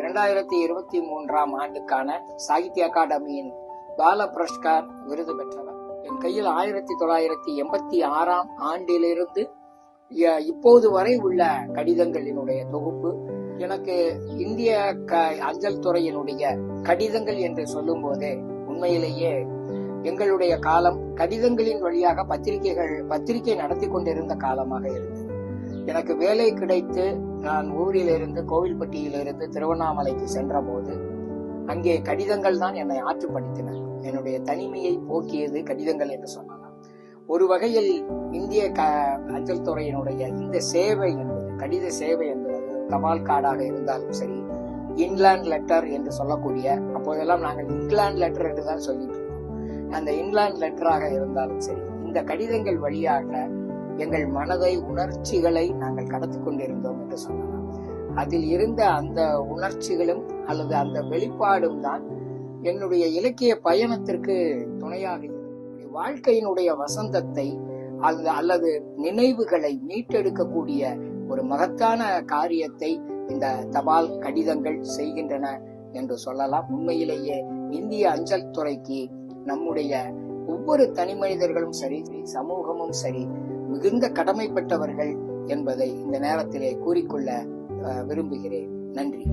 2023ஆம் ஆண்டுக்கான சாகித்ய அகாடமியின் பால புரஸ்கார் விருது பெற்றவர். என் கையில் 1986ஆம் ஆண்டிலிருந்து இப்போது வரை உள்ள கடிதங்களினுடைய தொகுப்பு. எனக்கு இந்திய அஞ்சல் துறையினுடைய கடிதங்கள் என்று சொல்லும் போதே உண்மையிலேயே எங்களுடைய காலம் கடிதங்களின் வழியாக பத்திரிகை நடத்தி கொண்டிருந்த காலமாக இருந்தது. எனக்கு வேலை கிடைத்து நான் ஊரிலிருந்து கோவில்பட்டியிலிருந்து திருவண்ணாமலைக்கு சென்ற போது அங்கே கடிதங்கள் தான் என்னை ஆற்றுப்படுத்தின. என்னுடைய தனிமையை போக்கியது கடிதங்கள் என்று சொல்லலாம். ஒரு வகையில் இந்திய அஞ்சல் துறையினுடைய இந்த சேவை என்பது, கடித சேவை என்பது தபால் கார்டாக இருந்தாலும் சரி, இன்லேண்ட் லெட்டர் என்று சொல்லக்கூடிய, அப்போதெல்லாம் நாங்கள் இங்கிலாந்து லெட்டர் என்று தான் சொல்லிட்டு இருக்கோம், அந்த இன்லேண்ட் லெட்டராக இருந்தாலும் சரி, இந்த கடிதங்கள் வழியாக எங்கள் மனதை, உணர்ச்சிகளை நாங்கள் கடத்தி கொண்டிருந்தோம் என்று சொல்லலாம். அதில் இருந்த அந்த உணர்ச்சிகளும் அல்லது அந்த வெளிப்பாடும் தான் என்னுடைய இலக்கிய பயணத்திற்கு துணையாக இருந்தது. வாழ்க்கையினுடைய வசந்தத்தை அல்லது நினைவுகளை மீட்டெடுக்கக்கூடிய ஒரு மகத்தான காரியத்தை இந்த தபால் கடிதங்கள் செய்கின்றன என்று சொல்லலாம். உண்மையிலேயே இந்திய அஞ்சல் துறைக்கு நம்முடைய ஒவ்வொரு தனி மனிதர்களும் சரி, சமூகமும் சரி, மிகுந்த கடமைப்பட்டவர்கள் என்பதை இந்த நேரத்திலே கூறிக்கொள்ள விரும்புகிறேன். நன்றி.